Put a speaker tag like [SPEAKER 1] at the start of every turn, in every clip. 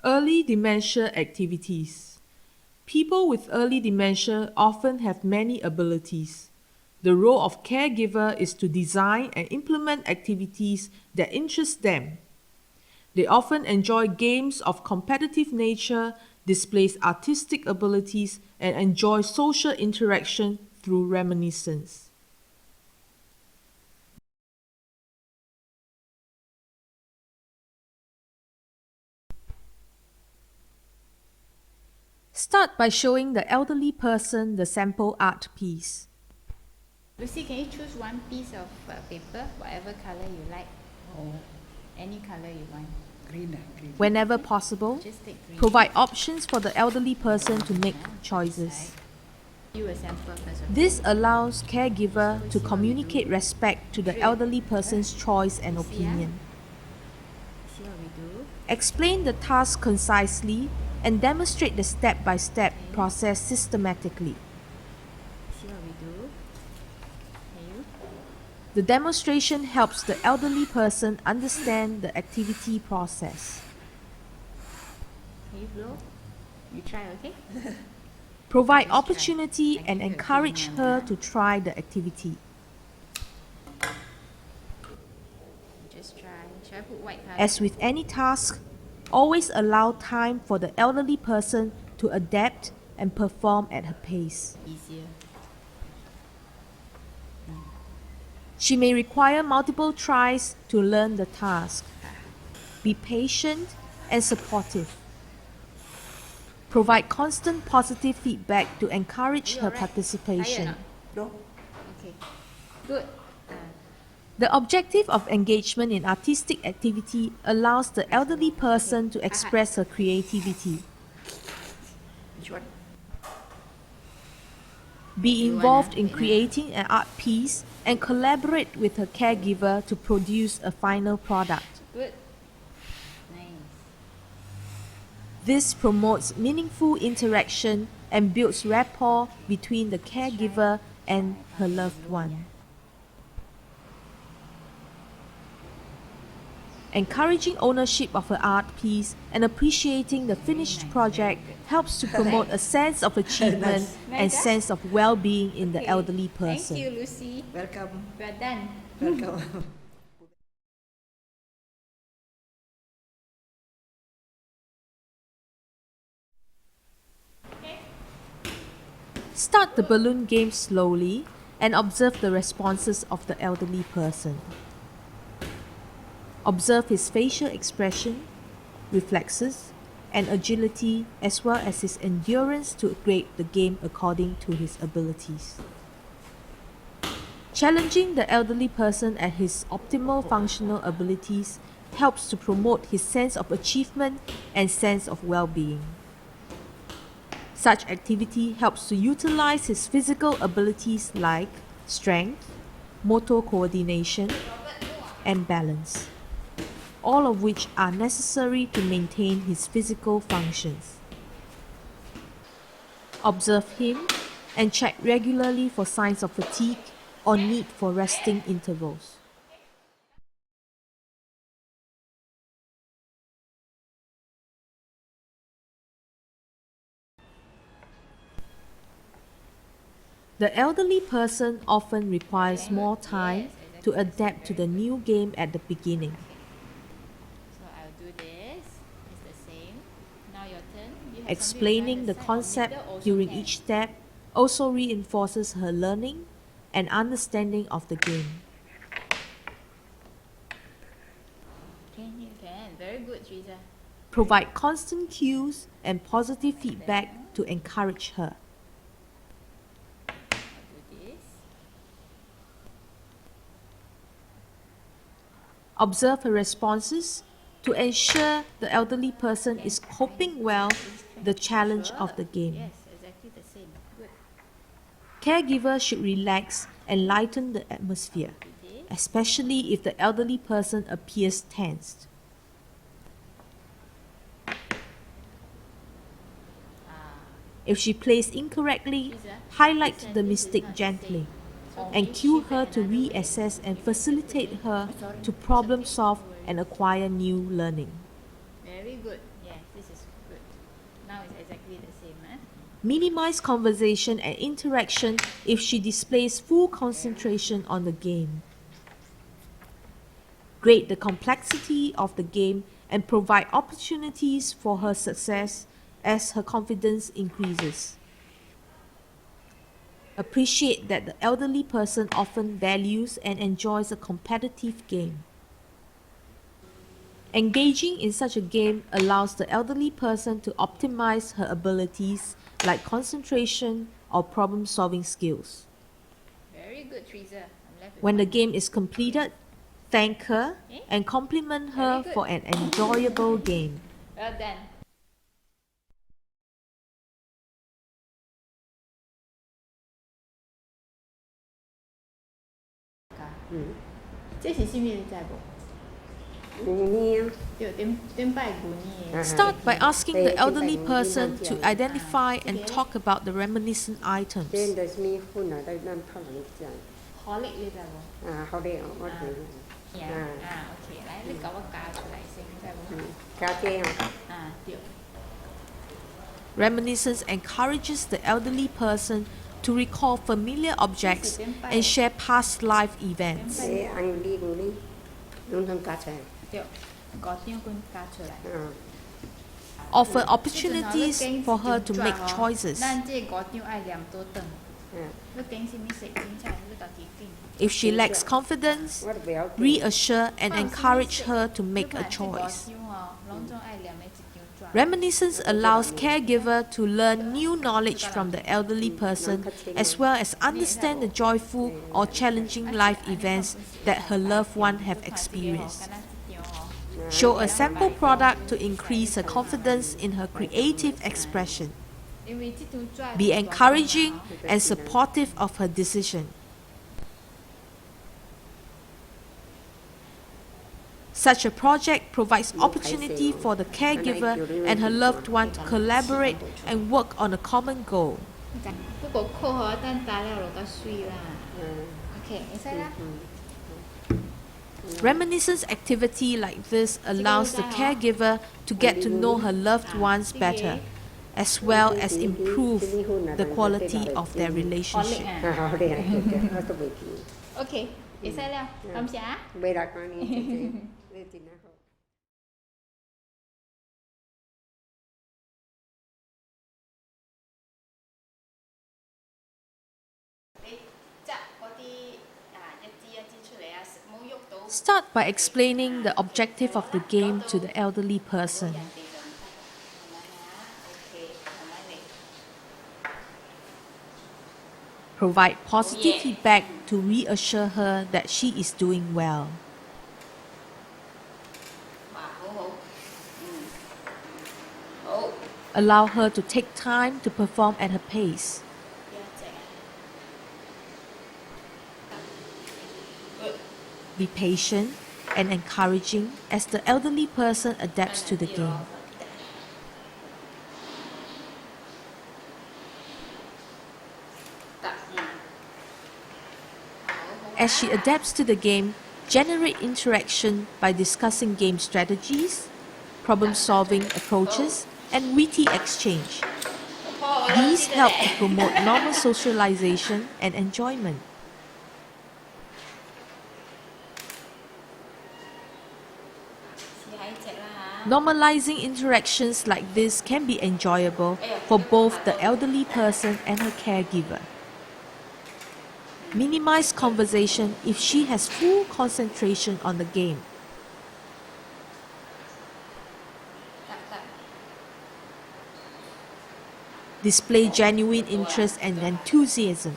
[SPEAKER 1] Early dementia activities. People with early dementia often have many abilities. The role of caregiver is to design and implement activities that interest them. They often enjoy games of competitive nature, displays artistic abilities, and enjoy social interaction through reminiscence. Start by showing the elderly person the sample art piece.
[SPEAKER 2] Lucy, can you choose one piece of paper, whatever color you like?
[SPEAKER 3] Oh,
[SPEAKER 2] Any color you want.
[SPEAKER 3] green.
[SPEAKER 1] Whenever possible,
[SPEAKER 2] Just take green.
[SPEAKER 1] provide options for the elderly person to make choices.
[SPEAKER 2] You a sample first. Okay?
[SPEAKER 1] This allows caregiver to communicate respect to the elderly person's choice and opinion.
[SPEAKER 2] See what we do?
[SPEAKER 1] Explain the task concisely and demonstrate the step-by-step process systematically.
[SPEAKER 2] See what we do? Can you?
[SPEAKER 1] The demonstration helps the elderly person understand the activity process.
[SPEAKER 2] Can you blow? You try, okay?
[SPEAKER 1] Provide
[SPEAKER 2] Just try.
[SPEAKER 1] opportunity
[SPEAKER 2] I
[SPEAKER 1] and
[SPEAKER 2] give you a
[SPEAKER 1] encourage
[SPEAKER 2] green
[SPEAKER 1] her
[SPEAKER 2] one,
[SPEAKER 1] to try the activity.
[SPEAKER 2] Just try. Should I put white color?
[SPEAKER 1] As with any task, always allow time for the elderly person to adapt and perform at her pace.
[SPEAKER 2] Easier.
[SPEAKER 1] She may require multiple tries to learn the task. Be patient and supportive. Provide constant positive feedback to encourage
[SPEAKER 2] You
[SPEAKER 1] her
[SPEAKER 2] alright?
[SPEAKER 1] participation.
[SPEAKER 2] Tired or
[SPEAKER 3] No,
[SPEAKER 2] Okay. Good.
[SPEAKER 1] The objective of engagement in artistic activity allows the elderly person to express her creativity.
[SPEAKER 3] which one?
[SPEAKER 1] Be
[SPEAKER 2] You
[SPEAKER 1] involved
[SPEAKER 2] wanna-
[SPEAKER 1] in
[SPEAKER 2] wait,
[SPEAKER 1] creating an art piece and collaborate with her caregiver to produce a final product.
[SPEAKER 2] Good. Nice.
[SPEAKER 1] This promotes meaningful interaction and builds rapport between the caregiver and her loved one. Encouraging ownership of her art piece and appreciating the finished project helps to promote a sense of achievement and
[SPEAKER 2] Nice, huh?
[SPEAKER 1] sense of well-being in the
[SPEAKER 2] Okay.
[SPEAKER 1] elderly
[SPEAKER 2] Thank
[SPEAKER 1] person.
[SPEAKER 2] you, Lucy.
[SPEAKER 3] Welcome.
[SPEAKER 2] We're done.
[SPEAKER 3] Welcome.
[SPEAKER 1] Start the balloon game slowly and observe the responses of the elderly person. Observe his facial expression, reflexes, and agility, as well as his endurance to grade the game according to his abilities. Challenging the elderly person at his optimal functional abilities helps to promote his sense of achievement and sense of well-being. Such activity helps to utilize his physical abilities like strength, motor coordination, and balance, all of which are necessary to maintain his physical functions. Observe him and check regularly for signs of fatigue or need for resting intervals. The elderly person often requires more time to adapt to the new game at the beginning.
[SPEAKER 2] So I'll do this. It's the same. Now your turn. You have
[SPEAKER 1] Explaining the
[SPEAKER 2] something
[SPEAKER 1] concept
[SPEAKER 2] beside or middle also
[SPEAKER 1] during
[SPEAKER 2] can.
[SPEAKER 1] each step also reinforces her learning and understanding of the game.
[SPEAKER 2] Can you can? Very good, Teresa.
[SPEAKER 1] Provide constant cues and positive feedback to encourage her.
[SPEAKER 2] I'll do this.
[SPEAKER 1] Observe her responses to ensure the elderly person is coping well with the challenge of the game.
[SPEAKER 2] Yes, exactly the same. Good.
[SPEAKER 1] Caregivers should relax and lighten the atmosphere, especially if the elderly person appears tensed. If she plays incorrectly, highlight the mistake gently and cue her to reassess and facilitate her to problem solve and acquire new learning.
[SPEAKER 2] Very good. Yeah. Yes, this is good. Now it's exactly the same.
[SPEAKER 1] Minimize conversation and interaction if she displays full concentration on the game. Grade the complexity of the game and provide opportunities for her success as her confidence increases. Appreciate that the elderly person often values and enjoys a competitive game. Engaging in such a game allows the elderly person to optimize her abilities like concentration or problem-solving skills.
[SPEAKER 2] Very good, Teresa. I'm left with
[SPEAKER 1] When the
[SPEAKER 2] one.
[SPEAKER 1] game is completed, thank her and compliment her for an enjoyable game.
[SPEAKER 2] Well done. This is similar to
[SPEAKER 1] Start by asking the elderly person to identify and talk about the reminiscent items.
[SPEAKER 2] Holic 呢就係喎。
[SPEAKER 3] 好啲，我哋
[SPEAKER 2] OK，嚟你講個價出嚟先，即係喎。
[SPEAKER 3] 家姐
[SPEAKER 2] 對。
[SPEAKER 1] Reminiscence encourages the elderly person to recall familiar objects and share past life events.
[SPEAKER 3] 你硬啲嗰啲，兩種加齊。
[SPEAKER 2] 對，嗰張官價出嚟。
[SPEAKER 1] Offer opportunities for her to make choices.
[SPEAKER 2] 咱即嗰張愛念多等。你經是咪食點出嚟？你到底經？
[SPEAKER 1] If she lacks confidence, reassure and encourage her to make a choice. Reminiscence allows caregiver to learn new knowledge from the elderly person as well as understand the joyful or challenging life events that her loved one have experienced. Show a sample product to increase her confidence in her creative expression. Be encouraging and supportive of her decision. Such a project provides opportunity for the caregiver and her loved one to collaborate and work on a common goal.
[SPEAKER 2] 不過 call 可單打了落個水啦。OK，你識啦。
[SPEAKER 1] Reminiscence activity like this allows the caregiver to get to know her loved ones better, as well as improve the quality of their relationship.
[SPEAKER 3] 好啲啊，都未見。
[SPEAKER 2] OK，你識啦，感謝。
[SPEAKER 3] 未啦，講你。你點啊？
[SPEAKER 2] 你執嗰啲一支一支出嚟啊，冇喐到。
[SPEAKER 1] Start by explaining the objective of the game to the elderly person. Provide positive feedback to reassure her that she is doing well. Allow her to take time to perform at her pace. Be patient and encouraging as the elderly person adapts to the game. As she adapts to the game, generate interaction by discussing game strategies, problem-solving approaches, and witty exchange. These help to promote normal socialization and enjoyment. Normalizing interactions like this can be enjoyable for both the elderly person and her caregiver. Minimize conversation if she has full concentration on the game. Display genuine interest and enthusiasm.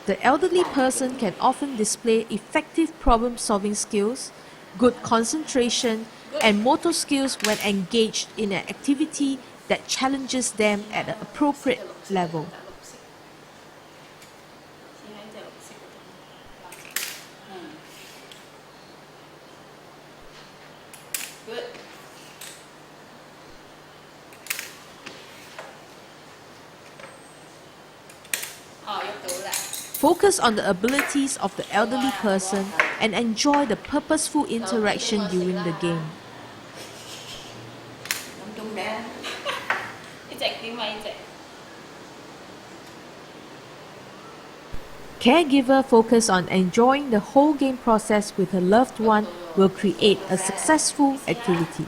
[SPEAKER 1] The elderly person can often display effective problem-solving skills, good concentration, and motor skills when engaged in an activity that challenges them at an appropriate level. Focus on the abilities of the elderly person and enjoy the purposeful interaction during the game. Caregiver focus on enjoying the whole game process with a loved one will create a successful activity.